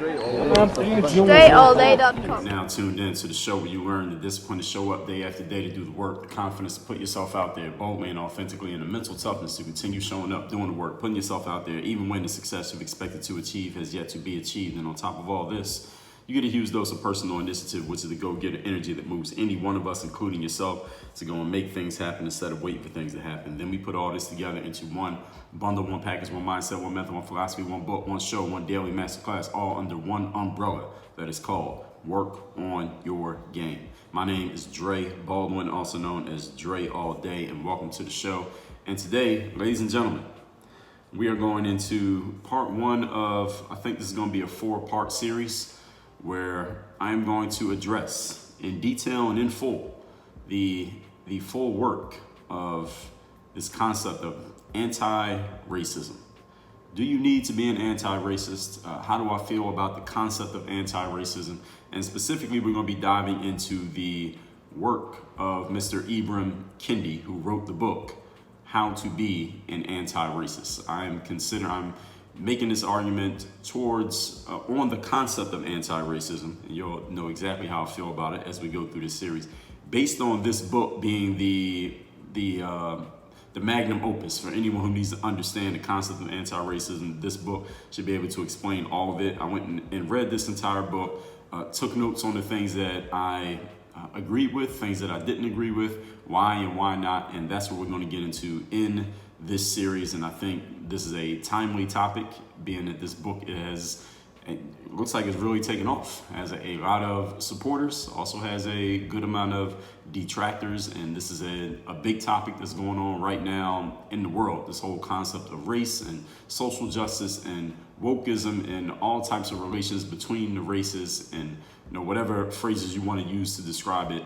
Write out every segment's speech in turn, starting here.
DreAllDay.com. Now tuned in to the show where you learn the discipline to show up day after day to do the work, the confidence to put yourself out there boldly and authentically, and the mental toughness to continue showing up, doing the work, putting yourself out there, even when the success you've expected to achieve has yet to be achieved. And on top of all this, you get a huge dose of personal initiative, which is the go-getter energy that moves any one of us, including yourself, to go and make things happen instead of waiting for things to happen. Then we put all this together into one bundle, one package, one mindset, one method, one philosophy, one book, one show, one daily masterclass, all under one umbrella that is called Work on Your Game. My name is Dre Baldwin, also known as Dre All Day, and welcome to the show. And today, ladies and gentlemen, we are going into part one of, I think this is going to be a 4-part series where I am going to address in detail and in full the full work of this concept of anti-racism. Do you need to be an anti-racist? How do I feel about the concept of anti-racism? And specifically, we're going to be diving into the work of Mr. Ibram Kendi, who wrote the book, How to Be an Anti-Racist. I'm making this argument towards on the concept of anti-racism, and you'll know exactly how I feel about it as we go through this series, based on this book being the magnum opus for anyone who needs to understand the concept of anti-racism. This book should be able to explain all of it. I went and read this entire book, took notes on the things that I agreed with, things that I didn't agree with, why and why not, and that's what we're going to get into in this series. And I think this is a timely topic, being that this book it looks like it's really taken off, has a lot of supporters, also has a good amount of detractors, and this is a big topic that's going on right now in the world, this whole concept of race and social justice and wokeism and all types of relations between the races, and whatever phrases you want to use to describe it.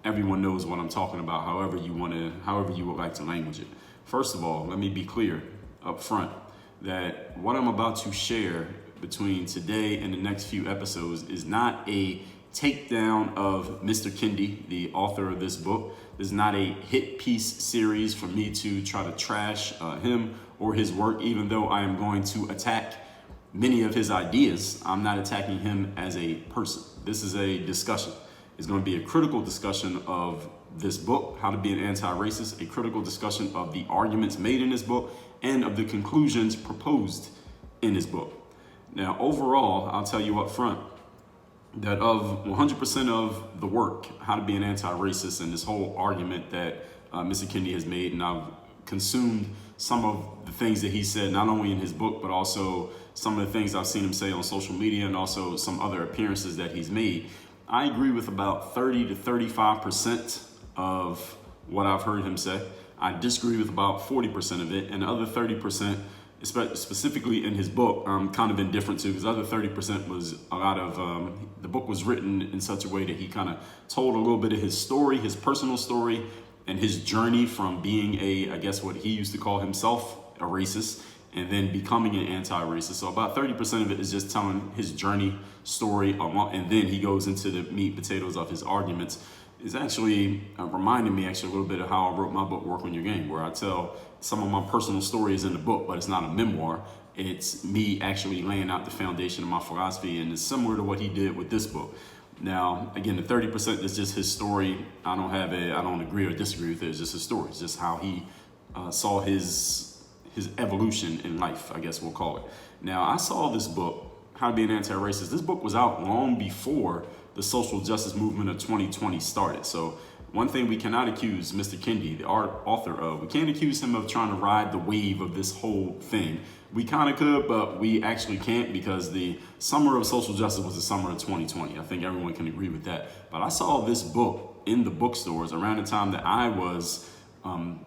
Everyone knows what I'm talking about, however you would like to language it. First of all, let me be clear up front that what I'm about to share between today and the next few episodes is not a takedown of Mr. Kendi, the author of this book. This is not a hit piece series for me to try to trash him or his work, even though I am going to attack many of his ideas. I'm not attacking him as a person. This is a discussion. It's going to be a critical discussion of this book, How to Be an Anti-Racist, a critical discussion of the arguments made in this book and of the conclusions proposed in this book. Now, overall, I'll tell you up front that of 100% of the work, How to Be an Anti-Racist, and this whole argument that Mr. Kendi has made, and I've consumed some of the things that he said, not only in his book, but also some of the things I've seen him say on social media and also some other appearances that he's made. I agree with about 30 to 35% of what I've heard him say. I disagree with about 40% of it, and the other 30%, specifically in his book, I'm kind of indifferent to, because the other 30% was a lot of, the book was written in such a way that he kind of told a little bit of his story, his personal story, and his journey from being I guess what he used to call himself, a racist, and then becoming an anti-racist. So about 30% of it is just telling his journey story, and then he goes into the meat and potatoes of his arguments. It's actually reminding me a little bit of how I wrote my book, Work on Your Game, where I tell some of my personal stories in the book, but it's not a memoir. It's me actually laying out the foundation of my philosophy, and it's similar to what he did with this book. Now, again, the 30% is just his story. I don't agree or disagree with it. It's just his story. It's just how he saw his evolution in life, I guess we'll call it. Now, I saw this book, How to Be an Anti-Racist. This book was out long before the social justice movement of 2020 started. So one thing we cannot accuse Mr. Kendi, the author of, we can't accuse him of trying to ride the wave of this whole thing. We kind of could, but we actually can't, because the summer of social justice was the summer of 2020. I think everyone can agree with that. But I saw this book in the bookstores around the time that I was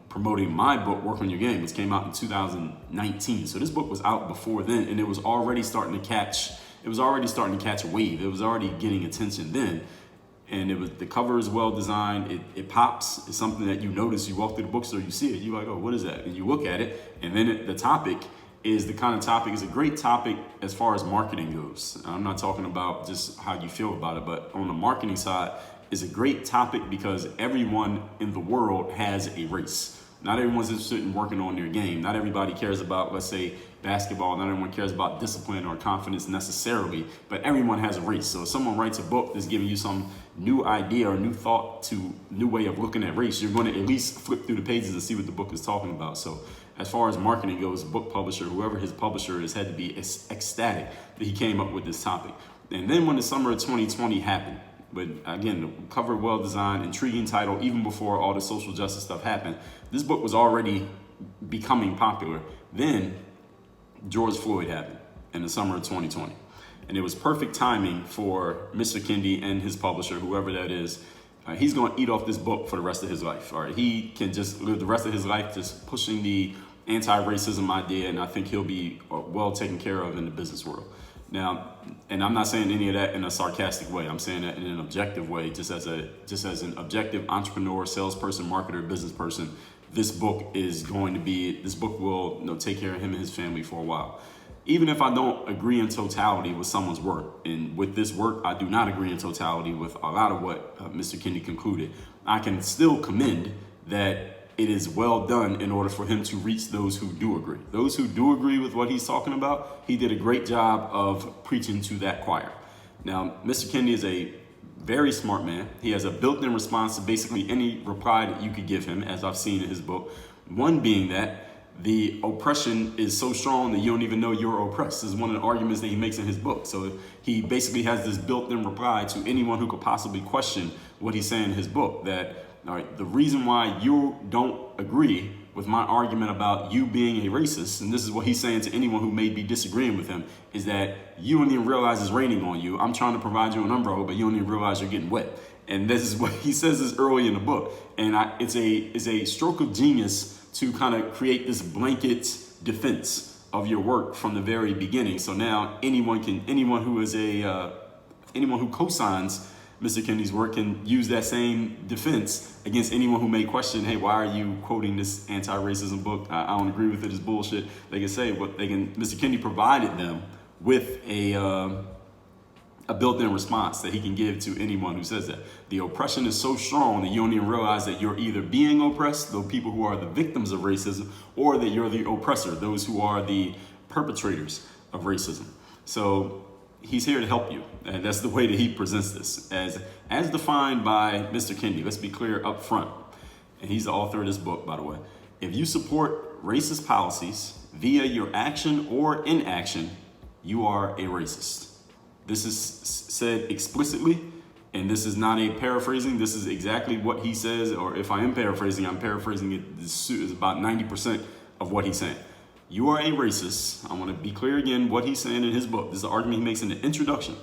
promoting my book, Work on Your Game, which came out in 2019. So this book was out before then, and it was already starting to catch a wave. It was already getting attention then. And the cover is well designed. It pops. It's something that you notice. You walk through the bookstore, you see it. You're like, oh, what is that? And you look at it. And then the topic is a great topic as far as marketing goes. I'm not talking about just how you feel about it, but on the marketing side, is a great topic because everyone in the world has a race. Not everyone's interested in working on their game. Not everybody cares about, let's say, basketball. Not everyone cares about discipline or confidence necessarily, but everyone has a race. So if someone writes a book that's giving you some new idea or new thought to new way of looking at race, you're going to at least flip through the pages and see what the book is talking about. So as far as marketing goes, book publisher, whoever his publisher is, had to be ecstatic that he came up with this topic. And then when the summer of 2020 happened, but again, the cover well designed, intriguing title, even before all the social justice stuff happened, this book was already becoming popular. Then George Floyd happened in the summer of 2020. And it was perfect timing for Mr. Kendi and his publisher, whoever that is. He's going to eat off this book for the rest of his life. All right, he can just live the rest of his life just pushing the anti-racism idea, and I think he'll be well taken care of in the business world. Now, and I'm not saying any of that in a sarcastic way. I'm saying that in an objective way, just as an objective entrepreneur, salesperson, marketer, business person. This book will take care of him and his family for a while. Even if I don't agree in totality with someone's work, and with this work, I do not agree in totality with a lot of what Mr. Kendi concluded, I can still commend that it is well done in order for him to reach those who do agree. Those who do agree with what he's talking about, he did a great job of preaching to that choir. Now, Mr. Kendi is a very smart man. He has a built-in response to basically any reply that you could give him, as I've seen in his book. One being that the oppression is so strong that you don't even know you're oppressed. This is one of the arguments that he makes in his book. So he basically has this built-in reply to anyone who could possibly question what he's saying in his book, that all right, the reason why you don't agree with my argument about you being a racist, and this is what he's saying to anyone who may be disagreeing with him, is that you don't even realize it's raining on you. I'm trying to provide you an umbrella, but you don't even realize you're getting wet. And this is what he says this early in the book. And it's a stroke of genius to kind of create this blanket defense of your work from the very beginning. So now anyone who co-signs Mr. Kendi's work can use that same defense against anyone who may question, hey, why are you quoting this anti-racism book? I don't agree with it, it's bullshit. They can say what they can. Mr. Kendi provided them with a built-in response that he can give to anyone who says that. The oppression is so strong that you don't even realize that you're either being oppressed, the people who are the victims of racism, or that you're the oppressor, those who are the perpetrators of racism. So he's here to help you, and that's the way that he presents this, as defined by Mr. Kendi. Let's be clear up front, and he's the author of this book, by the way. If you support racist policies via your action or inaction, you are a racist. This is said explicitly, and this is not a paraphrasing. This is exactly what he says, or if I am paraphrasing, I'm paraphrasing it. This is about 90% of what he's saying. You are a racist. I want to be clear again what he's saying in his book. This is the argument he makes in the introduction.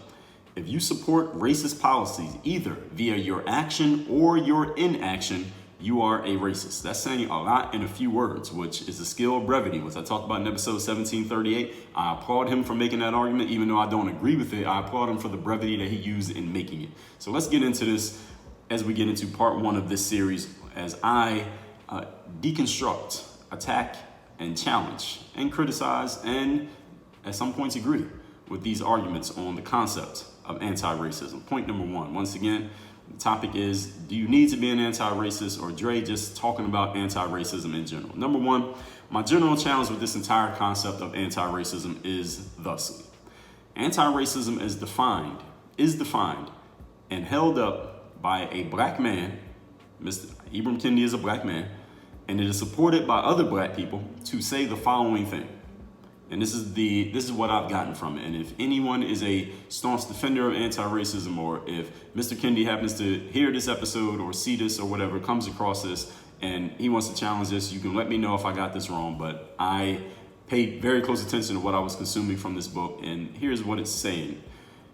If you support racist policies, either via your action or your inaction, you are a racist. That's saying a lot in a few words, which is the skill of brevity, which I talked about in episode 1738. I applaud him for making that argument, even though I don't agree with it. I applaud him for the brevity that he used in making it. So let's get into this as we get into part one of this series, as I deconstruct, attack, and challenge, and criticize, and at some points agree with these arguments on the concept of anti-racism. Point number one, once again, the topic is, do you need to be an anti-racist, or Dre just talking about anti-racism in general? Number one, my general challenge with this entire concept of anti-racism is thusly. Anti-racism is defined and held up by a black man. Mr. Ibram Kendi is a black man, and it is supported by other black people to say the following thing. And this is what I've gotten from it. And if anyone is a staunch defender of anti-racism, or if Mr. Kendi happens to hear this episode or see this or whatever, comes across this, and he wants to challenge this, you can let me know if I got this wrong. But I paid very close attention to what I was consuming from this book, and here's what it's saying.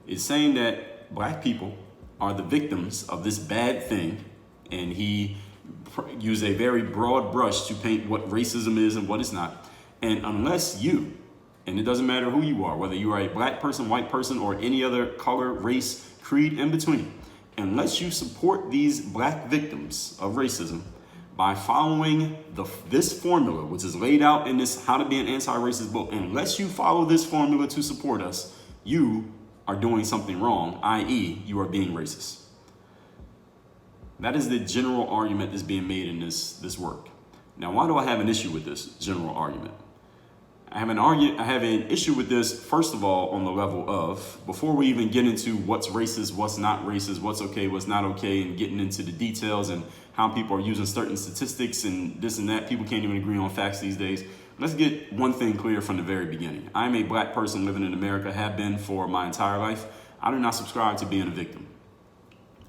It's saying that black people are the victims of this bad thing, and he used a very broad brush to paint what racism is and what it's not. And unless you, and it doesn't matter who you are, whether you are a black person, white person, or any other color, race, creed in between, unless you support these black victims of racism by following this formula, which is laid out in this How to Be an Anti-Racist book, unless you follow this formula to support us, you are doing something wrong, i.e., you are being racist. That is the general argument that's being made in this work. Now, why do I have an issue with this general argument? I have an issue with this, first of all, on the level of, before we even get into what's racist, what's not racist, what's okay, what's not okay, and getting into the details and how people are using certain statistics and this and that. People can't even agree on facts these days. Let's get one thing clear from the very beginning. I'm a black person living in America, have been for my entire life. I do not subscribe to being a victim.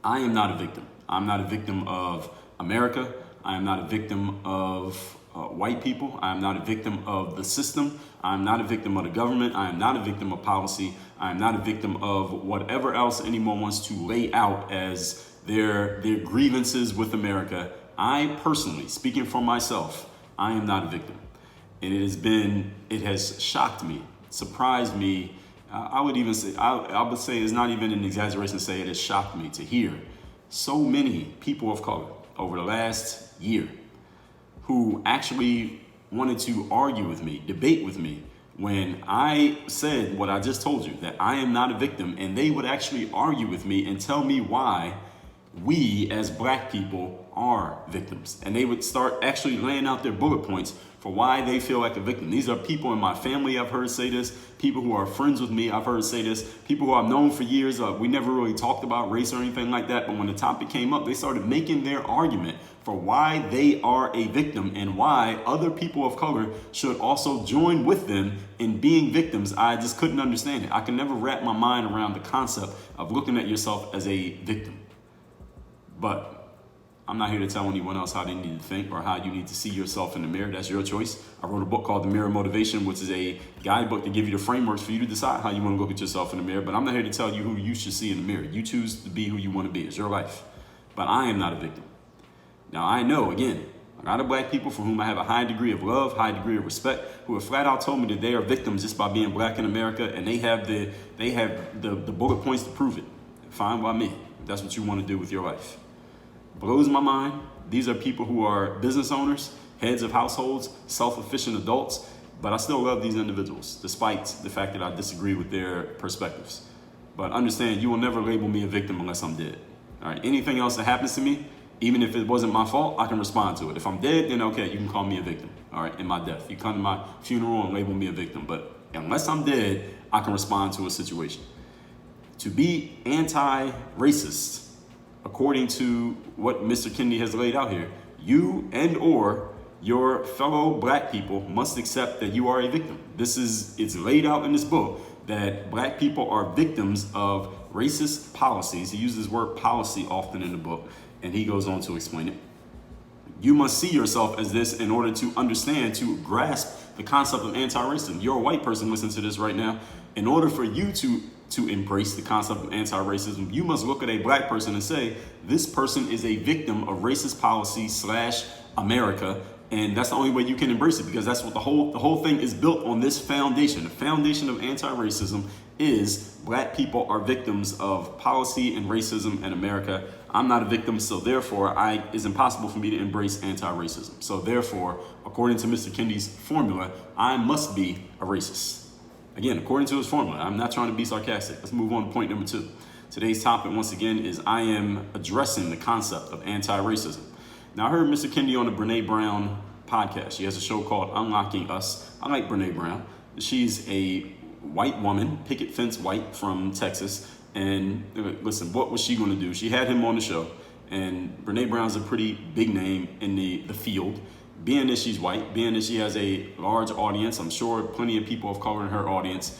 I am not a victim. I'm not a victim of America. I am not a victim of white people. I am not a victim of the system. I am not a victim of the government. I am not a victim of policy. I am not a victim of whatever else anyone wants to lay out as their grievances with America. I personally, speaking for myself, I am not a victim. And it has shocked me, surprised me. I would say it's not even an exaggeration to say it has shocked me to hear so many people of color over the last year who actually wanted to argue with me, debate with me, when I said what I just told you, that I am not a victim, and they would actually argue with me and tell me why we as black people are victims. And they would start actually laying out their bullet points for why they feel like a victim. These are people in my family I've heard say this, people who are friends with me I've heard say this, people who I've known for years. We never really talked about race or anything like that, but when the topic came up, they started making their argument for why they are a victim and why other people of color should also join with them in being victims. I just couldn't understand it. I can never wrap my mind around the concept of looking at yourself as a victim. But I'm not here to tell anyone else how they need to think or how you need to see yourself in the mirror. That's your choice. I wrote a book called The Mirror Motivation, which is a guidebook to give you the frameworks for you to decide how you want to look at yourself in the mirror. But I'm not here to tell you who you should see in the mirror. You choose to be who you want to be. It's your life. But I am not a victim. Now, I know, again, a lot of black people for whom I have a high degree of love, high degree of respect, who have flat out told me that they are victims just by being black in America, and they have the bullet points to prove it. Fine by me. If that's what you want to do with your life. Blows my mind. These are people who are business owners, heads of households, self-efficient adults, but I still love these individuals, despite the fact that I disagree with their perspectives. But understand, you will never label me a victim unless I'm dead. All right. Anything else that happens to me, even if it wasn't my fault, I can respond to it. If I'm dead, then okay, you can call me a victim. All right, in my death. You come to my funeral and label me a victim. But unless I'm dead, I can respond to a situation. To be anti-racist, according to what Mr. Kendi has laid out here, you and or your fellow black people must accept that you are a victim. It's laid out in this book that black people are victims of racist policies. He uses the word policy often in the book, and he goes on to explain it. You must see yourself as this in order to understand, to grasp the concept of anti-racism. You're a white person listening to this right now. In order for you to embrace the concept of anti-racism, you must look at a black person and say, this person is a victim of racist policy / America. And that's the only way you can embrace it, because that's what the whole thing is built on, this foundation. The foundation of anti-racism is black people are victims of policy and racism in America. I'm not a victim, so therefore it's impossible for me to embrace anti-racism. So therefore, according to Mr. Kendi's formula, I must be a racist. Again, according to his formula, I'm not trying to be sarcastic. Let's move on to point number 2. Today's topic, once again, is I am addressing the concept of anti-racism. Now, I heard Mr. Kendi on the Brene Brown podcast. She has a show called Unlocking Us. I like Brene Brown. She's a white woman, picket fence white from Texas. And listen, what was she going to do? She had him on the show. And Brene Brown's a pretty big name in the field. Being that she's white, being that she has a large audience, I'm sure plenty of people of color in her audience,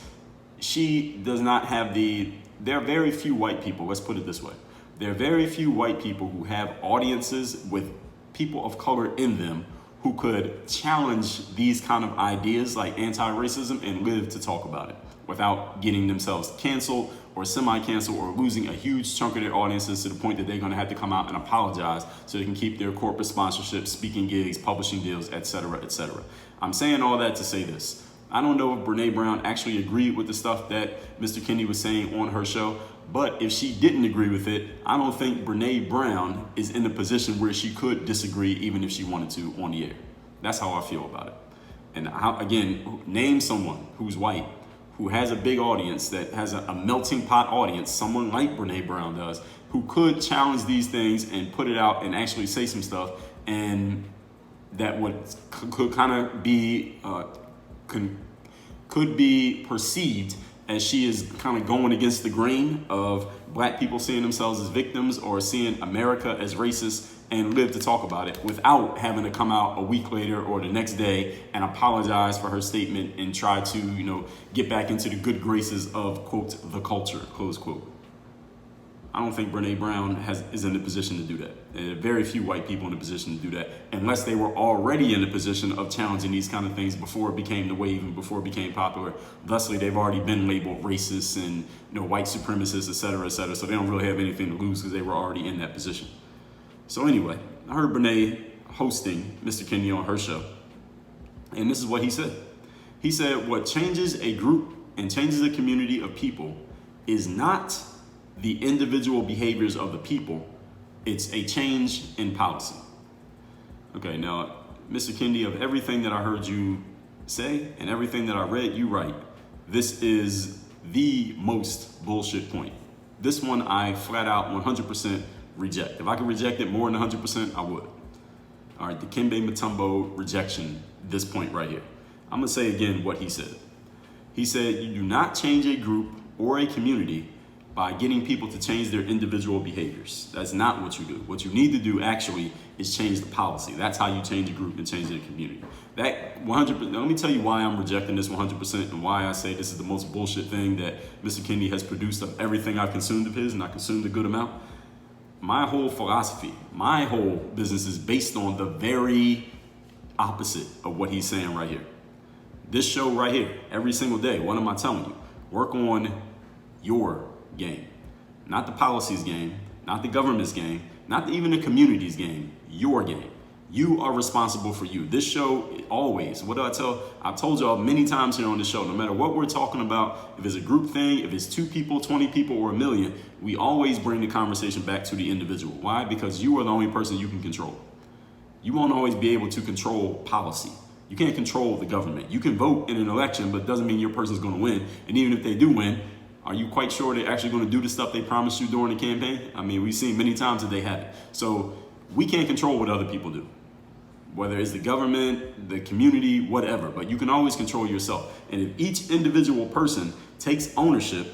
she does not have there are very few white people, let's put it this way. There are very few white people who have audiences with people of color in them who could challenge these kind of ideas like anti-racism and live to talk about it without getting themselves canceled or semi-canceled or losing a huge chunk of their audiences to the point that they're going to have to come out and apologize so they can keep their corporate sponsorships, speaking gigs, publishing deals, etc., etc. I'm saying all that to say this. I don't know if Brene Brown actually agreed with the stuff that Mr. Kendi was saying on her show, but if she didn't agree with it, I don't think Brene Brown is in a position where she could disagree even if she wanted to on the air. That's how I feel about it. And again, name someone who's white, who has a big audience, that has a melting pot audience, someone like Brene Brown does, who could challenge these things and put it out and actually say some stuff, and that would could kind of be could be perceived as she is kind of going against the grain of black people seeing themselves as victims or seeing America as racist and live to talk about it without having to come out a week later or the next day and apologize for her statement and try to, get back into the good graces of, quote, the culture, close quote. I don't think Brene Brown is in the position to do that. Very few white people in a position to do that, unless they were already in a position of challenging these kind of things before it became the wave and before it became popular. Thusly, they've already been labeled racist and white supremacists, et cetera, et cetera. So they don't really have anything to lose because they were already in that position. So anyway, I heard Brene hosting Mr. Kendi on her show, and this is what he said. He said, what changes a group and changes a community of people is not the individual behaviors of the people, it's a change in policy. Okay, now, Mr. Kendi, of everything that I heard you say and everything that I read you write, this is the most bullshit point. This one I flat out 100% reject. If I could reject it more than 100%, I would. All right, the Dikembe Mutombo rejection, this point right here. I'm gonna say again what he said. He said, you do not change a group or a community by getting people to change their individual behaviors. That's not what you do. What you need to do actually is change the policy. That's how you change a group and change a community. That 100%, let me tell you why I'm rejecting this 100% and why I say this is the most bullshit thing that Mr. Kendi has produced of everything I've consumed of his, and I consumed a good amount. My whole philosophy, my whole business is based on the very opposite of what he's saying right here. This show right here, every single day, what am I telling you? Work on your game. Not the policy's game, not the government's game, not even the community's game, your game. You are responsible for you. This show, always, what do I tell? I've told y'all many times here on the show, no matter what we're talking about, if it's a group thing, if it's 2 people, 20 people, or 1 million, we always bring the conversation back to the individual. Why? Because you are the only person you can control. You won't always be able to control policy. You can't control the government. You can vote in an election, but it doesn't mean your person's going to win. And even if they do win, are you quite sure they're actually going to do the stuff they promised you during the campaign? I mean, we've seen many times that they haven't. So we can't control what other people do, whether it's the government, the community, whatever, but you can always control yourself. And if each individual person takes ownership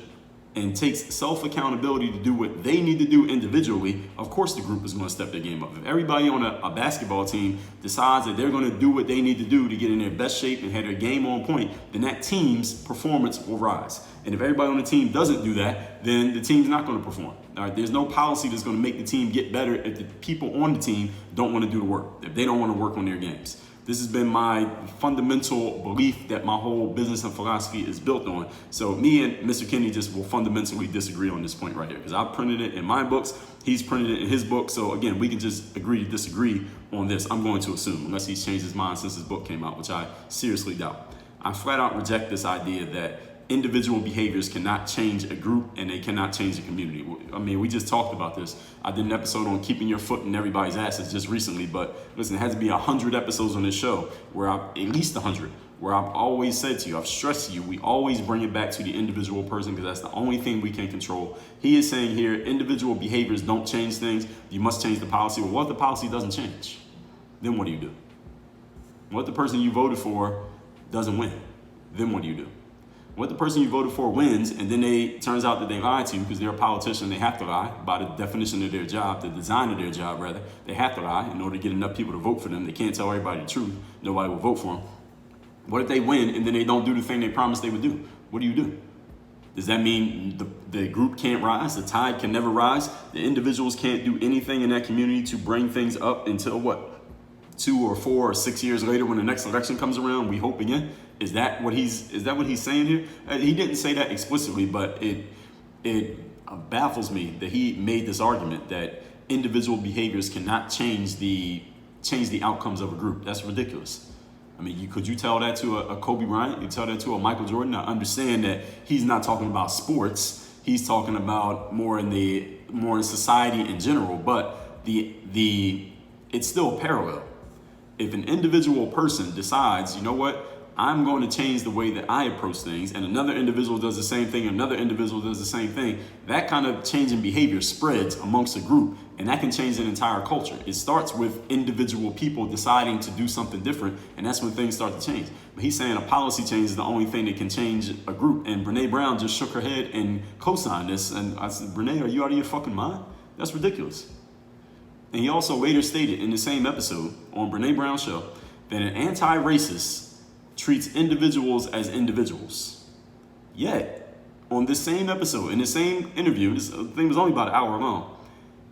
and takes self-accountability to do what they need to do individually, of course the group is going to step their game up. If everybody on a basketball team decides that they're going to do what they need to do to get in their best shape and have their game on point, then that team's performance will rise. And if everybody on the team doesn't do that, then the team's not going to perform. All right, there's no policy that's going to make the team get better if the people on the team don't want to do the work, if they don't want to work on their games. This has been my fundamental belief that my whole business and philosophy is built on. So me and Mr. Kendi just will fundamentally disagree on this point right here, because I printed it in my books, he's printed it in his book. So again, we can just agree to disagree on this, I'm going to assume, unless he's changed his mind since his book came out, which I seriously doubt. I flat out reject this idea that individual behaviors cannot change a group and they cannot change a community. I mean, we just talked about this. I did an episode on keeping your foot in everybody's asses just recently, but listen, it has to be 100 episodes on this show where at least 100, where I've always said to you, I've stressed to you, we always bring it back to the individual person because that's the only thing we can control. He is saying here, individual behaviors don't change things. You must change the policy. Well, what if the policy doesn't change? Then what do you do? What if the person you voted for doesn't win? Then what do you do? What the person you voted for wins, and then turns out that they lied to you because they're a politician, they have to lie by the definition of their job, the design of their job rather. They have to lie in order to get enough people to vote for them. They can't tell everybody the truth. Nobody will vote for them. What if they win and then they don't do the thing they promised they would do? What do you do? Does that mean the group can't rise? The tide can never rise? The individuals can't do anything in that community to bring things up until what? 2 or 4 or 6 years later when the next election comes around, we hope again? Is that what he's saying here? He didn't say that explicitly, but it baffles me that he made this argument that individual behaviors cannot change the outcomes of a group. That's ridiculous. I mean, could you tell that to a Kobe Bryant? You tell that to a Michael Jordan? I understand that he's not talking about sports. He's talking about more in society in general, but it's still parallel. If an individual person decides, you know what, I'm going to change the way that I approach things, and another individual does the same thing, another individual does the same thing, that kind of change in behavior spreads amongst a group, and that can change an entire culture. It starts with individual people deciding to do something different, and that's when things start to change. But he's saying a policy change is the only thing that can change a group, and Brene Brown just shook her head and co-signed this, and I said, Brene, are you out of your fucking mind? That's ridiculous. And he also later stated in the same episode on Brene Brown's show that an anti-racist treats individuals as individuals. Yet, on this same episode, in the same interview, this thing was only about an hour long,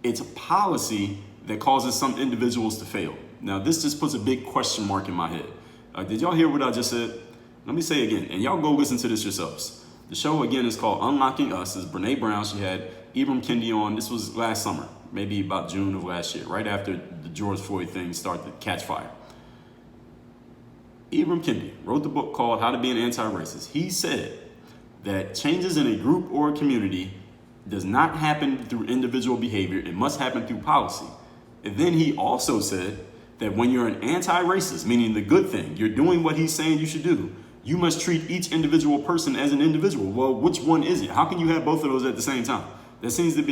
it's a policy that causes some individuals to fail. Now, this just puts a big question mark in my head. Did y'all hear what I just said? Let me say it again, and y'all go listen to this yourselves. The show, again, is called Unlocking Us. It's Brene Brown. She had Ibram Kendi on. This was last summer, maybe about June of last year, right after the George Floyd thing started to catch fire. Ibram Kendi wrote the book called How to Be an Anti-Racist. He said that changes in a group or a community does not happen through individual behavior. It must happen through policy. And then he also said that when you're an anti-racist, meaning the good thing, you're doing what he's saying you should do, you must treat each individual person as an individual. Well, which one is it? How can you have both of those at the same time? It seems to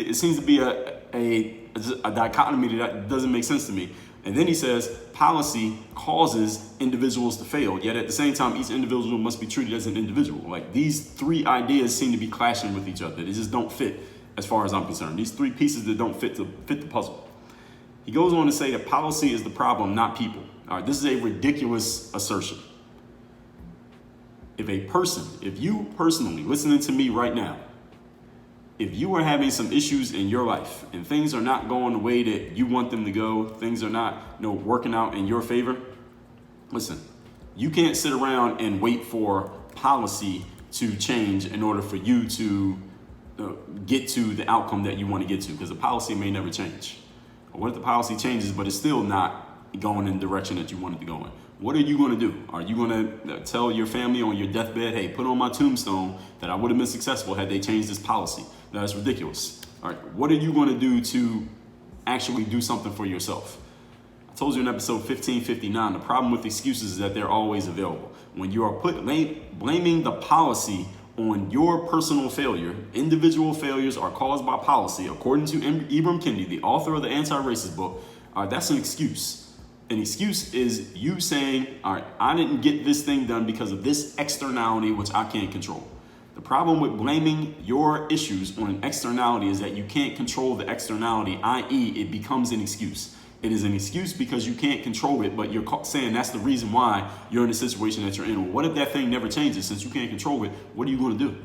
be a dichotomy that doesn't make sense to me. And then he says policy causes individuals to fail, yet at the same time, each individual must be treated as an individual. Like, these three ideas seem to be clashing with each other. They just don't fit as far as I'm concerned. These three pieces that don't fit the puzzle. He goes on to say that policy is the problem, not people. All right, this is a ridiculous assertion. If you personally listening to me right now, if you are having some issues in your life and things are not going the way that you want them to go, things are not working out in your favor, listen, you can't sit around and wait for policy to change in order for you to get to the outcome that you want to get to, because the policy may never change. Or what if the policy changes, but it's still not going in the direction that you want it to go in? What are you going to do? Are you going to tell your family on your deathbed, hey, put on my tombstone that I would have been successful had they changed this policy? No, that's ridiculous. All right, what are you going to do to actually do something for yourself? I told you in episode 1559, the problem with excuses is that they're always available. When you are blaming the policy on your personal failure, individual failures are caused by policy, according to Ibram Kendi, the author of the Antiracist book, that's an excuse. An excuse is you saying, all right, I didn't get this thing done because of this externality, which I can't control. The problem with blaming your issues on an externality is that you can't control the externality, i.e. it becomes an excuse. It is an excuse because you can't control it, but you're saying that's the reason why you're in the situation that you're in. Well, what if that thing never changes? Since you can't control it, what are you going to do?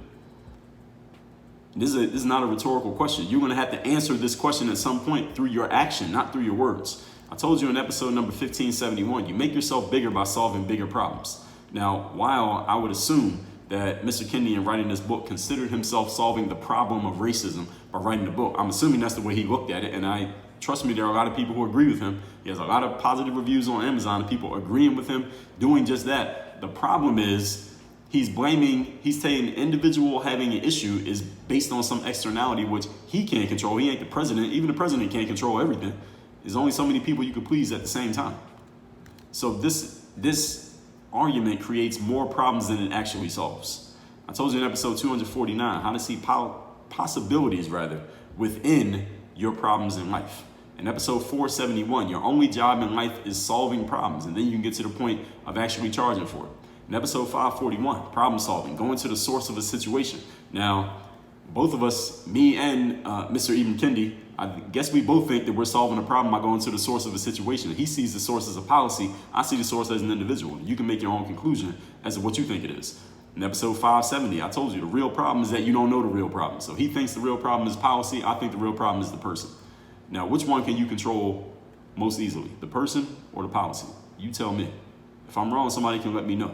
This is not a rhetorical question. You're going to have to answer this question at some point through your action, not through your words. I told you in episode number 1571, you make yourself bigger by solving bigger problems. Now, while I would assume that Mr. Kendi, in writing this book, considered himself solving the problem of racism by writing the book, I'm assuming that's the way he looked at it, and trust me, there are a lot of people who agree with him. He has a lot of positive reviews on Amazon of people agreeing with him, doing just that. The problem is he's saying the individual having an issue is based on some externality which he can't control. He ain't the president. Even the president can't control everything. There's only so many people you can please at the same time. So this argument creates more problems than it actually solves. I told you in episode 249 how to see possibilities within your problems in life. In episode 471, your only job in life is solving problems, and then you can get to the point of actually charging for it. In episode 541, problem solving, going to the source of a situation. Now, both of us, me and Mr. Ibram Kendi, I guess we both think that we're solving a problem by going to the source of a situation. He sees the source as a policy. I see the source as an individual. You can make your own conclusion as to what you think it is. In episode 570, I told you the real problem is that you don't know the real problem. So he thinks the real problem is policy. I think the real problem is the person. Now, which one can you control most easily, the person or the policy? You tell me. If I'm wrong, somebody can let me know.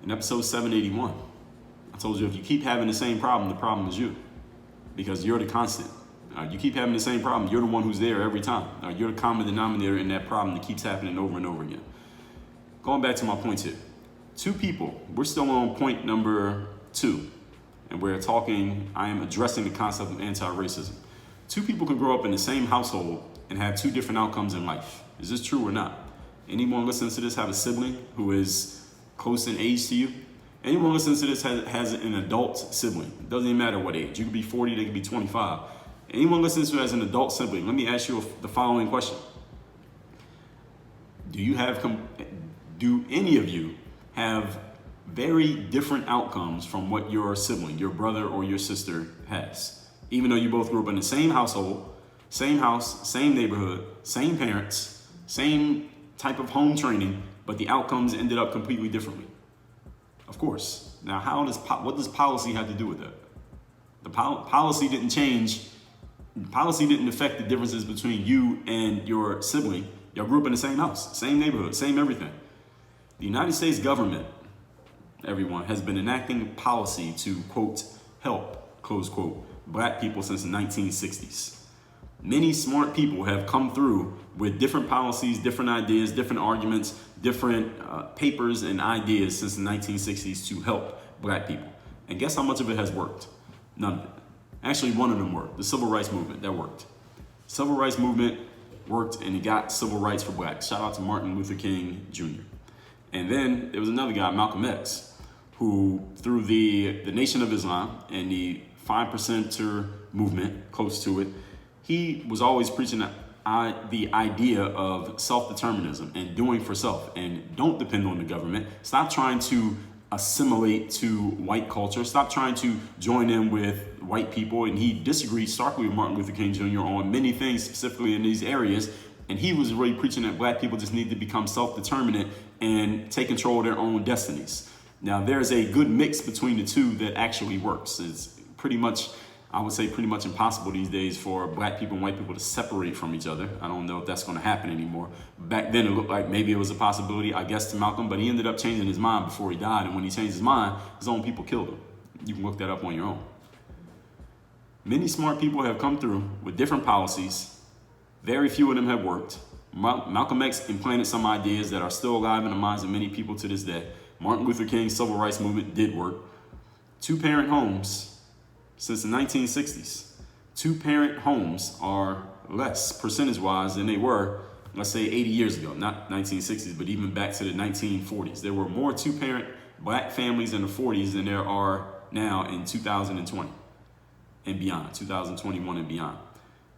In episode 781, I told you if you keep having the same problem, the problem is you. Because you're the constant. You keep having the same problem, you're the one who's there every time. You're the common denominator in that problem that keeps happening over and over again. Going back to my point here. Two people, we're still on point number 2. And I am addressing the concept of anti-racism. Two people can grow up in the same household and have two different outcomes in life. Is this true or not? Anyone listening to this have a sibling who is close in age to you? Anyone listening to this has an adult sibling. It doesn't even matter what age. You could be 40, they could be 25. Anyone listening to this has an adult sibling, let me ask you the following question. Do any of you have very different outcomes from what your sibling, your brother or your sister has? Even though you both grew up in the same household, same house, same neighborhood, same parents, same type of home training, but the outcomes ended up completely differently. Of course. Now, what does policy have to do with that? The policy didn't change. Policy didn't affect the differences between you and your sibling. Y'all grew up in the same house, same neighborhood, same everything. The United States government, everyone, has been enacting policy to, quote, help, close quote, black people since the 1960s. Many smart people have come through with different policies, different ideas, different arguments, different papers and ideas since the 1960s to help black people. And guess how much of it has worked? None of it. Actually, one of them worked. The civil rights movement, that worked. Civil rights movement worked and it got civil rights for blacks. Shout out to Martin Luther King Jr. And then there was another guy, Malcolm X, who through the Nation of Islam and the 5%er movement, close to it, he was always preaching the idea of self-determinism and doing for self and don't depend on the government. Stop trying to assimilate to white culture. Stop trying to join in with white people. And he disagreed starkly with Martin Luther King Jr. on many things, specifically in these areas. And he was really preaching that black people just need to become self-determinant and take control of their own destinies. Now, there's a good mix between the two that actually works. It's pretty much, I would say, pretty much impossible these days for black people and white people to separate from each other. I don't know if that's going to happen anymore. Back then, it looked like maybe it was a possibility, I guess, to Malcolm, but he ended up changing his mind before he died. And when he changed his mind, his own people killed him. You can look that up on your own. Many smart people have come through with different policies. Very few of them have worked. Malcolm X implanted some ideas that are still alive in the minds of many people to this day. Martin Luther King's civil rights movement did work. Two-parent homes since the 1960s. Two-parent homes are less percentage-wise than they were, let's say 80 years ago, not 1960s, but even back to the 1940s. There were more two-parent black families in the 40s than there are now in 2020 and beyond, 2021 and beyond.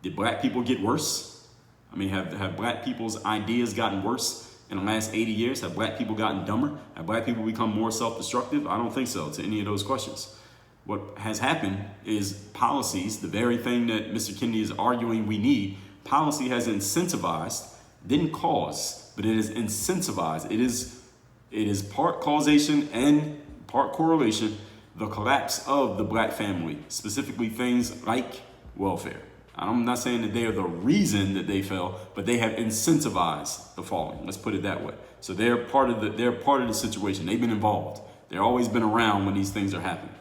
Did black people get worse? I mean, have black people's ideas gotten worse in the last 80 years? Have black people gotten dumber? Have black people become more self-destructive? I don't think so to any of those questions. What has happened is policies, the very thing that Mr. Kendi is arguing we need, policy has incentivized, didn't cause, but it has incentivized. It is part causation and part correlation, the collapse of the black family, specifically things like welfare. I'm not saying that they are the reason that they fell, but they have incentivized the falling. Let's put it that way. So they're part of the situation. They've been involved. They've always been around when these things are happening.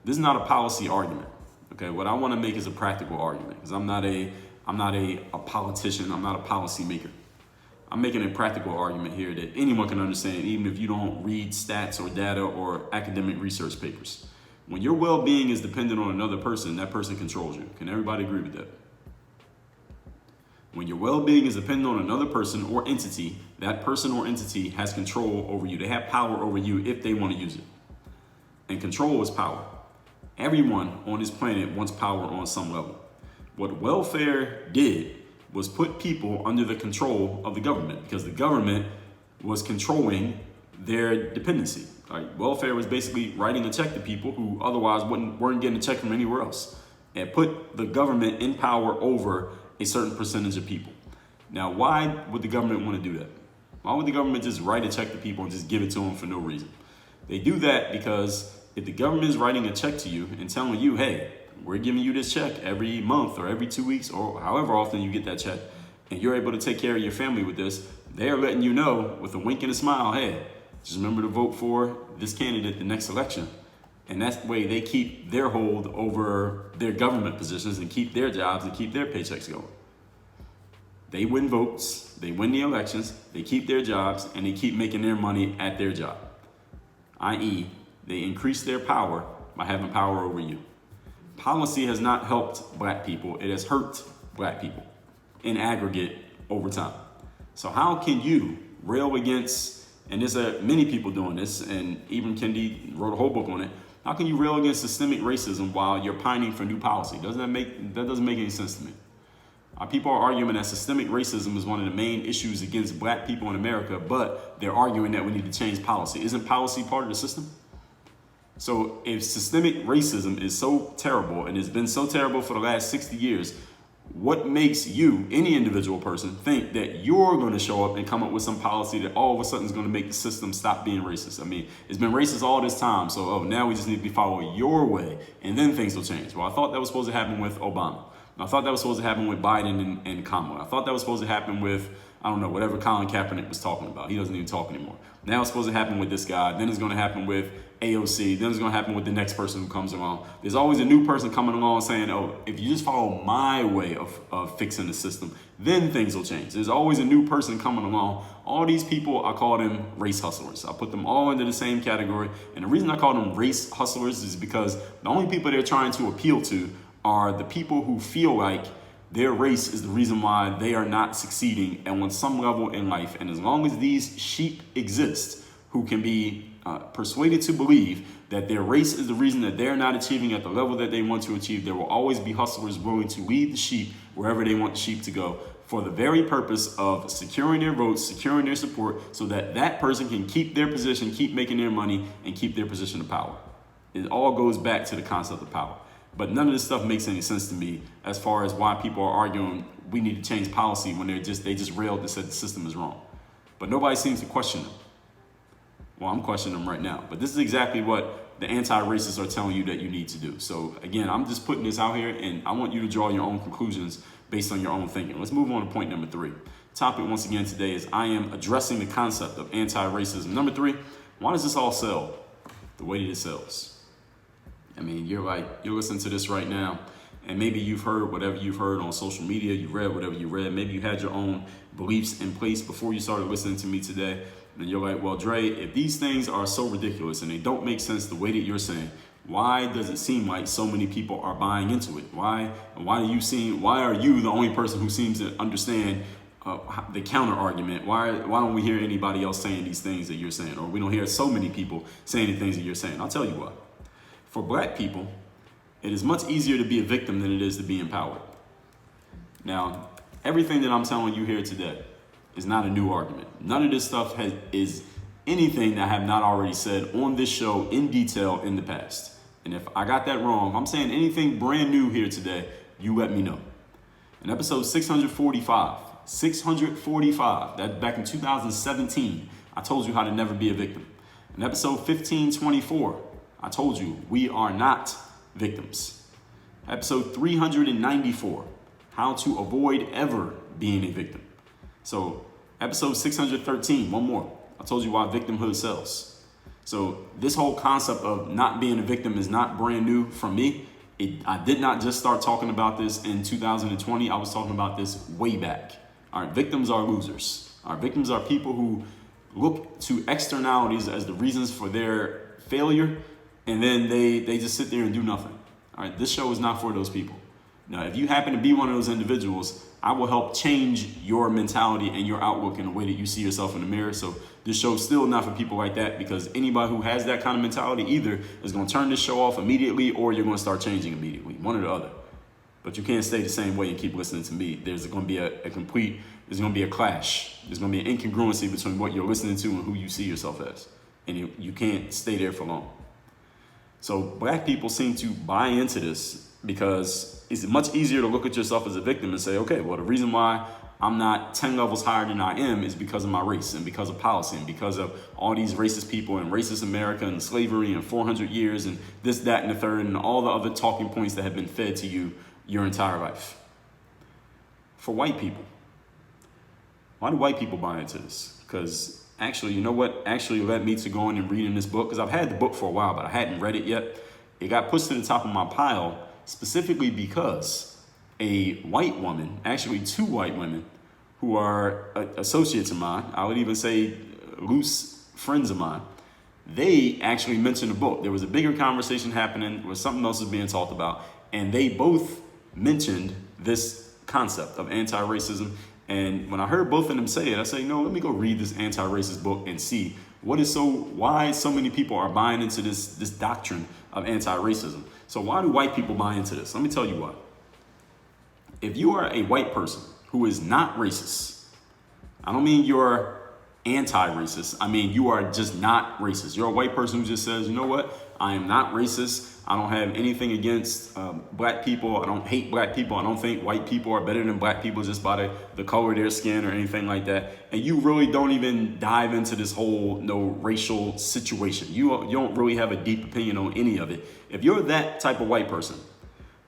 This is not a policy argument. Okay, what I want to make is a practical argument because I'm not a politician. I'm not a policy maker. I'm making a practical argument here that anyone can understand, even if you don't read stats or data or academic research papers. When your well-being is dependent on another person, that person controls you. Can everybody agree with that? When your well-being is dependent on another person or entity, that person or entity has control over you. They have power over you if they want to use it. And control is power. Everyone on this planet wants power on some level. What welfare did was put people under the control of the government because the government was controlling their dependency. Right? Welfare was basically writing a check to people who otherwise weren't getting a check from anywhere else and put the government in power over a certain percentage of people. Now, why would the government want to do that? Why would the government just write a check to people and just give it to them for no reason? They do that because if the government is writing a check to you and telling you, hey, we're giving you this check every month or every 2 weeks or however often you get that check, and you're able to take care of your family with this, they are letting you know with a wink and a smile, hey, just remember to vote for this candidate the next election. And that's the way they keep their hold over their government positions and keep their jobs and keep their paychecks going. They win votes, they win the elections, they keep their jobs, and they keep making their money at their job. i.e., they increase their power by having power over you. Policy has not helped black people, it has hurt black people in aggregate over time. So how can you rail against, and there's many people doing this, and even Kendi wrote a whole book on it. How can you rail against systemic racism while you're pining for new policy? That doesn't make any sense to me. People are arguing that systemic racism is one of the main issues against black people in America, but they're arguing that we need to change policy. Isn't policy part of the system? So if systemic racism is so terrible and has been so terrible for the last 60 years, what makes you, any individual person, think that you're going to show up and come up with some policy that all of a sudden is going to make the system stop being racist? I mean, it's been racist all this time, so now we just need to follow your way, and then things will change. Well, I thought that was supposed to happen with Obama. I thought that was supposed to happen with Biden and Kamala. I thought that was supposed to happen with, I don't know, whatever Colin Kaepernick was talking about. He doesn't even talk anymore. Now it's supposed to happen with this guy. Then it's going to happen with AOC. Then it's going to happen with the next person who comes along. There's always a new person coming along saying, oh, if you just follow my way of fixing the system, then things will change. There's always a new person coming along. All these people, I call them race hustlers. I put them all into the same category. And the reason I call them race hustlers is because the only people they're trying to appeal to are the people who feel like their race is the reason why they are not succeeding and on some level in life. And as long as these sheep exist who can be persuaded to believe that their race is the reason that they're not achieving at the level that they want to achieve, there will always be hustlers willing to lead the sheep wherever they want the sheep to go for the very purpose of securing their votes, securing their support, so that that person can keep their position, keep making their money, and keep their position of power. It all goes back to the concept of power. But none of this stuff makes any sense to me as far as why people are arguing we need to change policy when they just railed and said the system is wrong. But nobody seems to question them. Well, I'm questioning them right now. But this is exactly what the anti-racists are telling you that you need to do. So again, I'm just putting this out here, and I want you to draw your own conclusions based on your own thinking. Let's move on to point number 3. Topic once again today is I am addressing the concept of anti-racism. Number 3, why does this all sell the way that it sells? I mean, you're listening to this right now, and maybe you've heard whatever you've heard on social media, you've read whatever you read, maybe you had your own beliefs in place before you started listening to me today, and you're like, well, Dre, if these things are so ridiculous and they don't make sense the way that you're saying, why does it seem like so many people are buying into it? Why are you the only person who seems to understand the counter argument? Why don't we hear anybody else saying these things that you're saying, or we don't hear so many people saying the things that you're saying? I'll tell you what. For black people, it is much easier to be a victim than it is to be empowered. Now, everything that I'm telling you here today is not a new argument. None of this stuff is anything that I have not already said on this show in detail in the past. And if I got that wrong, if I'm saying anything brand new here today, you let me know. In episode 645, that back in 2017, I told you how to never be a victim. In episode 1524, I told you we are not victims. Episode 394, how to avoid ever being a victim. So episode 613, one more. I told you why victimhood sells. So this whole concept of not being a victim is not brand new for me. I did not just start talking about this in 2020. I was talking about this way back. All right, victims are losers. All right, victims are people who look to externalities as the reasons for their failure, and then they just sit there and do nothing. All right, this show is not for those people. Now, if you happen to be one of those individuals, I will help change your mentality and your outlook in the way that you see yourself in the mirror. So this show is still not for people like that, because anybody who has that kind of mentality either is going to turn this show off immediately, or you're going to start changing immediately, one or the other. But you can't stay the same way and keep listening to me. There's going to be there's going to be a clash. There's going to be an incongruency between what you're listening to and who you see yourself as. And you can't stay there for long. So black people seem to buy into this because it's much easier to look at yourself as a victim and say, okay, well, the reason why I'm not 10 levels higher than I am is because of my race and because of policy and because of all these racist people and racist America and slavery and 400 years and this, that, and the third, and all the other talking points that have been fed to you your entire life. For white people, why do white people buy into this? Because actually, you know what actually led me to going and reading this book? Because I've had the book for a while, but I hadn't read it yet. It got pushed to the top of my pile specifically because a white woman, actually 2 white women who are associates of mine, I would even say loose friends of mine, they actually mentioned the book. There was a bigger conversation happening where something else was being talked about, and they both mentioned this concept of anti-racism, And when I heard both of them say it, I said, let me go read this anti-racist book and see why so many people are buying into this doctrine of anti-racism. So why do white people buy into this? Let me tell you why. If you are a white person who is not racist, I don't mean you're anti-racist. I mean, you are just not racist. You're a white person who just says, you know what? I am not racist. I don't have anything against black people. I don't hate black people. I don't think white people are better than black people just by the color of their skin or anything like that. And you really don't even dive into this whole racial situation. You don't really have a deep opinion on any of it. If you're that type of white person,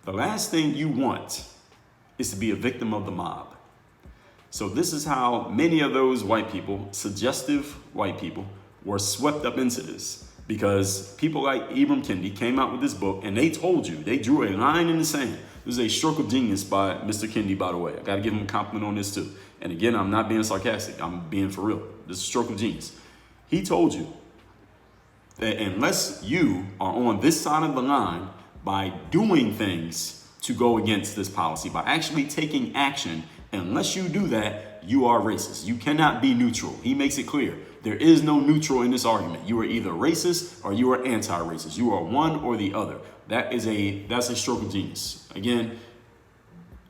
the last thing you want is to be a victim of the mob. So this is how many of those white people, suggestive white people, were swept up into this. Because people like Ibram Kendi came out with this book and they told you, they drew a line in the sand. This is a stroke of genius by Mr. Kendi, by the way. I got to give him a compliment on this too. And again, I'm not being sarcastic. I'm being for real. This is a stroke of genius. He told you that unless you are on this side of the line by doing things to go against this policy, by actually taking action, unless you do that, you are racist. You cannot be neutral. He makes it clear. There is no neutral in this argument. You are either racist or you are anti-racist. You are one or the other. That's a stroke of genius. Again,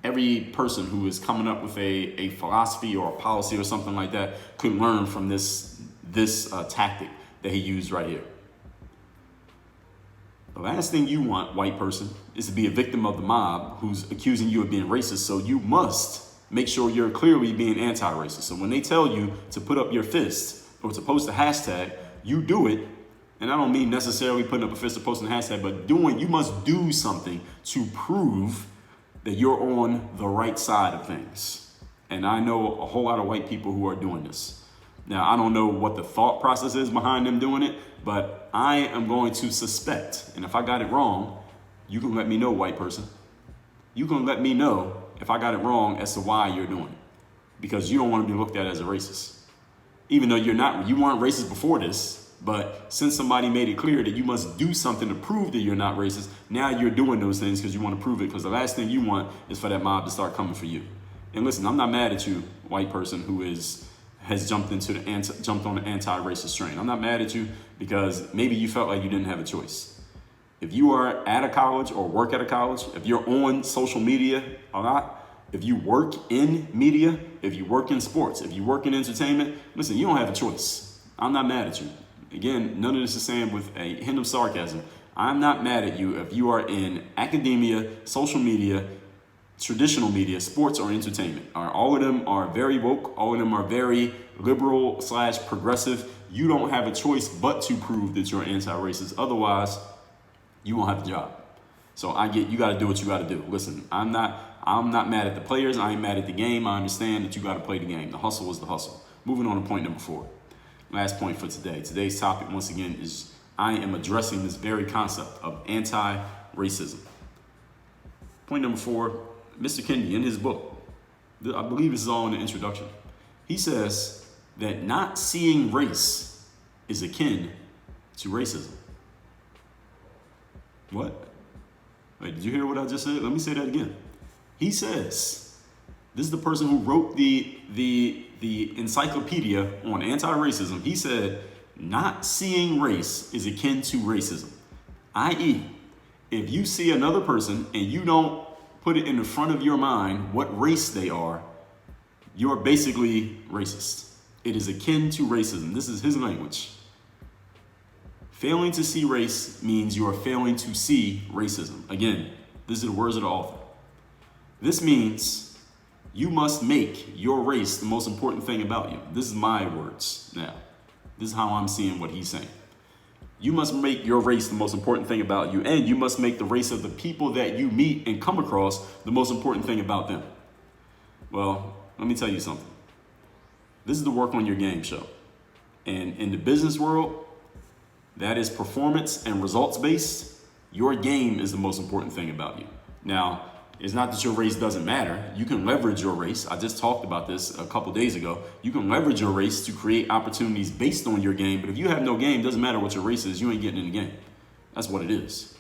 every person who is coming up with a philosophy or a policy or something like that could learn from this tactic that he used right here. The last thing you want, white person, is to be a victim of the mob who's accusing you of being racist. So you must make sure you're clearly being anti-racist. So when they tell you to put up your fist or to post a hashtag, you do it. And I don't mean necessarily putting up a fist or posting a hashtag, but you must do something to prove that you're on the right side of things. And I know a whole lot of white people who are doing this. Now, I don't know what the thought process is behind them doing it, but I am going to suspect, and if I got it wrong, you can let me know, white person. You can let me know if I got it wrong as to why you're doing it, because you don't want to be looked at as a racist. Even though you weren't racist before this, but since somebody made it clear that you must do something to prove that you're not racist, now you're doing those things because you want to prove it, because the last thing you want is for that mob to start coming for you. And listen, I'm not mad at you, white person who has jumped on the anti-racist train. I'm not mad at you because maybe you felt like you didn't have a choice. If you are at a college or work at a college, if you're on social media a lot, if you work in media, if you work in sports, if you work in entertainment, listen, you don't have a choice. I'm not mad at you. Again, none of this is saying with a hint of sarcasm. I'm not mad at you if you are in academia, social media, traditional media, sports, or entertainment. All of them are very woke. All of them are very liberal / progressive. You don't have a choice but to prove that you're anti-racist. Otherwise, you won't have the job. So I get you got to do what you got to do. Listen, I'm not mad at the players. I ain't mad at the game. I understand that you got to play the game. The hustle is the hustle. Moving on to point number 4. Last point for today. Today's topic, once again, is I am addressing this very concept of anti-racism. Point number 4, Mr. Kendi, in his book, I believe this is all in the introduction, he says that not seeing race is akin to racism. What? Wait, did you hear what I just said? Let me say that again. He says, this is the person who wrote the encyclopedia on anti-racism. He said, not seeing race is akin to racism. I.e., if you see another person and you don't put it in the front of your mind what race they are, you're basically racist. It is akin to racism. This is his language. Failing to see race means you are failing to see racism. Again, these are the words of the author. This means you must make your race the most important thing about you. This is my words now. This is how I'm seeing what he's saying. You must make your race the most important thing about you, and you must make the race of the people that you meet and come across the most important thing about them. Well, let me tell you something. This is the work on your game show. And in the business world, that is performance and results based. Your game is the most important thing about you. Now, it's not that your race doesn't matter. You can leverage your race. I just talked about this a couple days ago. You can leverage your race to create opportunities based on your game. But if you have no game, it doesn't matter what your race is. You ain't getting in the game. That's what it is.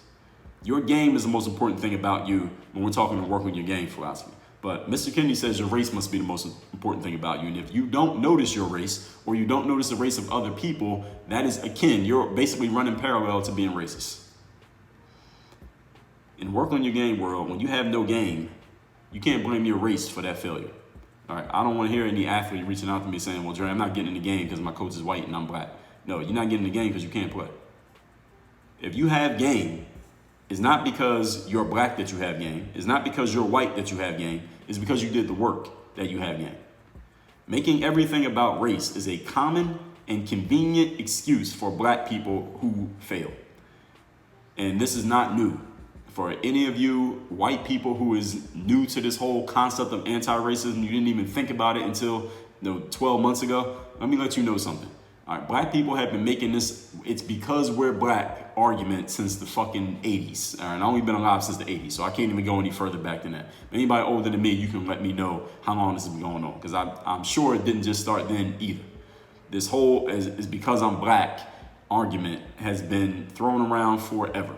Your game is the most important thing about you when we're talking to work on your game philosophy. But Mr. Kendi says your race must be the most important thing about you. And if you don't notice your race, or you don't notice the race of other people, that is akin. You're basically running parallel to being racist. In work on your game world, when you have no game, you can't blame your race for that failure. All right, I don't want to hear any athlete reaching out to me saying, well, Dre, I'm not getting in the game because my coach is white and I'm black. No, you're not getting in the game because you can't play. If you have game, it's not because you're black that you have game. It's not because you're white that you have game. It's because you did the work that you have game. Making everything about race is a common and convenient excuse for black people who fail. And this is not new. For any of you white people who is new to this whole concept of anti-racism, you didn't even think about it until 12 months ago, let me let you know something. All right, black people have been making this "it's because we're black" argument since the fucking 80s. All right, I've only been alive since the 80s, so I can't even go any further back than that. Anybody older than me, you can let me know how long this has been going on, because I'm sure it didn't just start then either. This whole is because I'm black argument has been thrown around forever.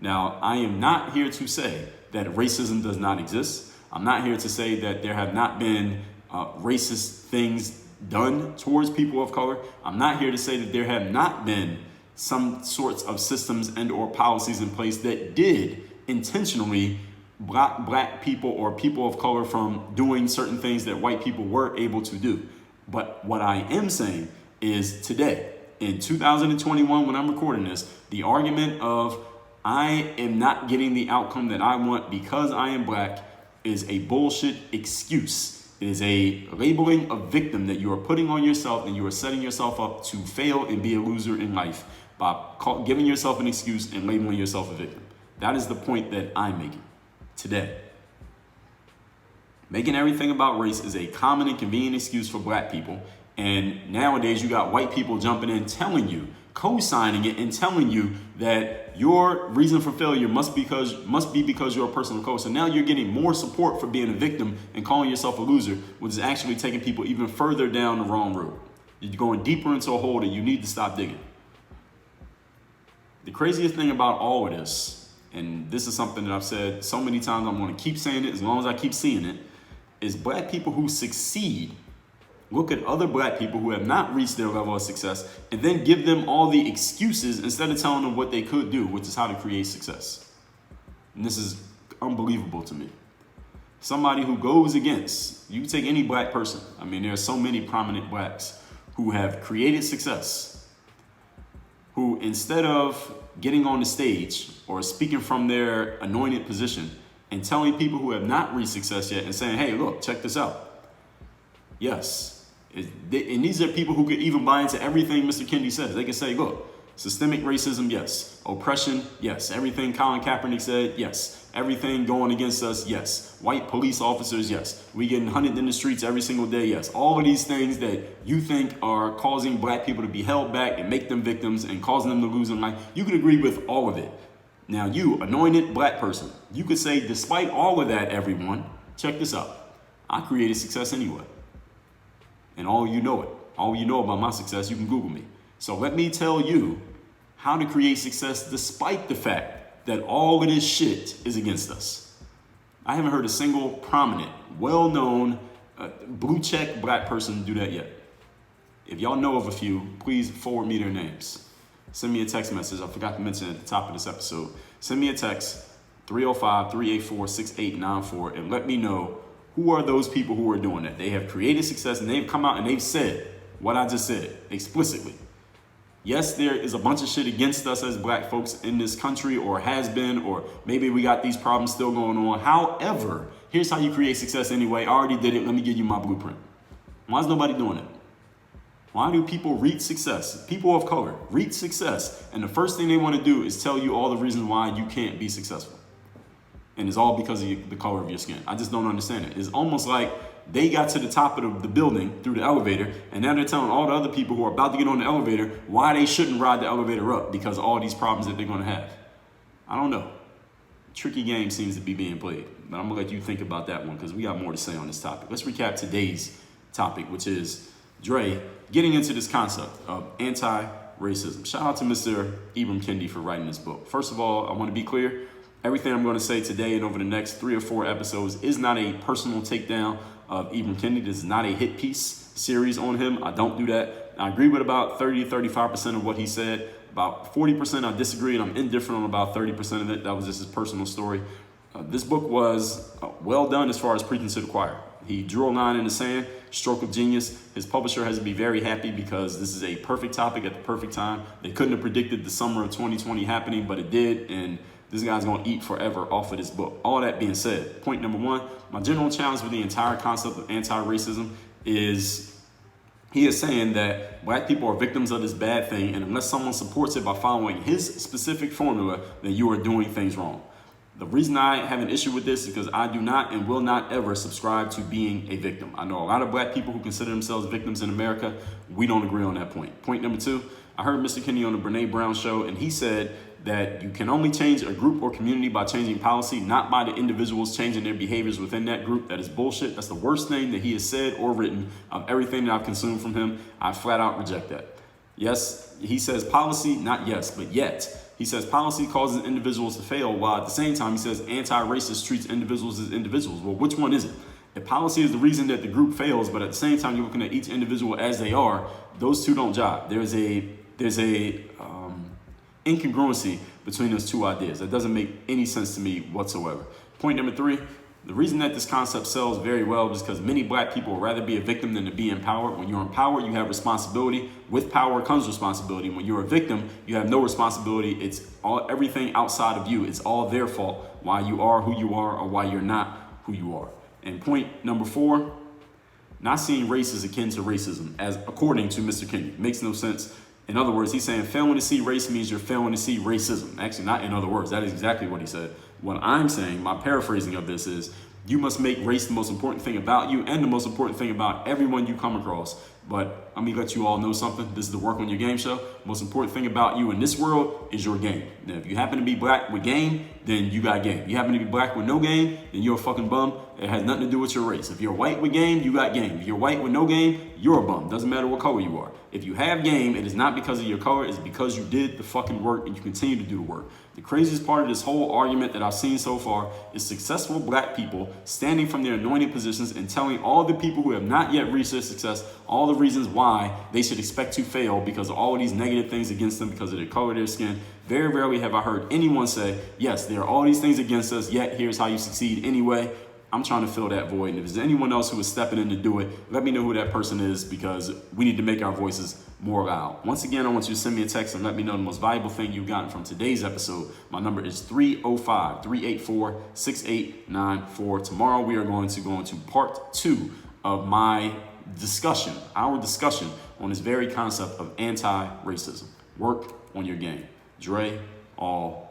Now, I am not here to say that racism does not exist. I'm not here to say that there have not been racist things done towards people of color. I'm not here to say that there have not been some sorts of systems and or policies in place that did intentionally block black people or people of color from doing certain things that white people were able to do. But what I am saying is today, in 2021, when I'm recording this, the argument of I am not getting the outcome that I want because I am black is a bullshit excuse. It is a labeling of victim that you are putting on yourself, and you are setting yourself up to fail and be a loser in life by giving yourself an excuse and labeling yourself a victim. That is the point that I'm making today. Making everything about race is a common and convenient excuse for black people. And nowadays you got white people jumping in, telling you, co-signing it and telling you that your reason for failure must be because you're a person of color. So now you're getting more support for being a victim and calling yourself a loser, which is actually taking people even further down the wrong road. You're going deeper into a hole that you need to stop digging. The craziest thing about all of this, and this is something that I've said so many times, I'm going to keep saying it as long as I keep seeing it, is black people who succeed look at other black people who have not reached their level of success and then give them all the excuses instead of telling them what they could do, which is how to create success. And this is unbelievable to me. Somebody who goes against, you take any black person. I mean, there are so many prominent blacks who have created success, who instead of getting on the stage or speaking from their anointed position and telling people who have not reached success yet and saying, hey, look, check this out. Yes. And these are people who could even buy into everything Mr. Kendi says. They can say, look, systemic racism, yes. Oppression, yes. Everything Colin Kaepernick said, yes. Everything going against us, yes. White police officers, yes. We getting hunted in the streets every single day, yes. All of these things that you think are causing black people to be held back and make them victims and causing them to lose their life, you could agree with all of it. Now you, anointed black person, you could say, despite all of that, everyone, check this out. I created success anyway. And all you know it. All you know about my success, you can Google me. So let me tell you how to create success despite the fact that all of this shit is against us. I haven't heard a single prominent, well-known, blue check black person do that yet. If y'all know of a few, please forward me their names. Send me a text message. I forgot to mention at the top of this episode. Send me a text, 305-384-6894, and let me know who are those people who are doing that. They have created success and they've come out and they've said what I just said explicitly. Yes, there is a bunch of shit against us as black folks in this country, or has been, or maybe we got these problems still going on. However, here's how you create success anyway. I already did it. Let me give you my blueprint. Why is nobody doing it? Why do people reach success? People of color reach success, and the first thing they want to do is tell you all the reasons why you can't be successful. And it's all because of the color of your skin. I just don't understand it. It's almost like they got to the top of the building through the elevator, and now they're telling all the other people who are about to get on the elevator why they shouldn't ride the elevator up because of all these problems that they're going to have. I don't know. Tricky game seems to be being played, but I'm going to let you think about that one because we got more to say on this topic. Let's recap today's topic, which is Dre getting into this concept of anti-racism. Shout out to Mr. Ibram Kendi for writing this book. First of all, I want to be clear. Everything I'm going to say today and over the next 3 or 4 episodes is not a personal takedown of Ibram Kendi. This is not a hit piece series on him. I don't do that. I agree with about 30 to 35% of what he said. About 40% I disagree, and I'm indifferent on about 30% of it. That was just his personal story. This book was well done as far as preaching to the choir. He drew a line in the sand, stroke of genius. His publisher has to be very happy because this is a perfect topic at the perfect time. They couldn't have predicted the summer of 2020 happening, but it did, and this guy's going to eat forever off of this book. All that being said, point number 1, my general challenge with the entire concept of anti-racism is he is saying that black people are victims of this bad thing, and unless someone supports it by following his specific formula, then you are doing things wrong. The reason I have an issue with this is because I do not and will not ever subscribe to being a victim. I know a lot of black people who consider themselves victims in America. We don't agree on that point. Point number 2, I heard Mr. Kendi on the Brene Brown show, and he said that you can only change a group or community by changing policy, not by the individuals changing their behaviors within that group. That is bullshit. That's the worst thing that he has said or written of everything that I've consumed from him. I flat out reject that. Yes, he says policy, not yes, but yet. He says policy causes individuals to fail, while at the same time he says anti-racist treats individuals as individuals. Well, which one is it? If policy is the reason that the group fails, but at the same time you're looking at each individual as they are, those two don't jive. There's a incongruency between those two ideas. That doesn't make any sense to me whatsoever. Point number 3, the reason that this concept sells very well is because many black people would rather be a victim than to be empowered. When you're empowered, you have responsibility. With power comes responsibility. When you're a victim, you have no responsibility. It's everything outside of you. It's all their fault why you are who you are or why you're not who you are. And point number 4, not seeing race is akin to racism, as according to Mr. Kendi. Makes no sense. In other words, he's saying failing to see race means you're failing to see racism. Actually, not in other words. That is exactly what he said. What I'm saying, my paraphrasing of this is, you must make race the most important thing about you and the most important thing about everyone you come across. But I'm going to let you all know something. This is the Work on Your Game show. Most important thing about you in this world is your game. Now, if you happen to be black with game, then you got game. If you happen to be black with no game, then you're a fucking bum. It has nothing to do with your race. If you're white with game, you got game. If you're white with no game, you're a bum. Doesn't matter what color you are. If you have game, it is not because of your color. It's because you did the fucking work and you continue to do the work. The craziest part of this whole argument that I've seen so far is successful black people standing from their anointed positions and telling all the people who have not yet reached their success all the reasons why they should expect to fail because of all of these negative things against them because of their color, their skin. Very rarely have I heard anyone say, yes, there are all these things against us, yet here's how you succeed anyway. I'm trying to fill that void. And if there's anyone else who is stepping in to do it, let me know who that person is because we need to make our voices more loud. Once again, I want you to send me a text and let me know the most valuable thing you've gotten from today's episode. My number is 305-384-6894. Tomorrow we are going to go into part 2 of our discussion on this very concept of anti-racism. Work on your game. Dre, all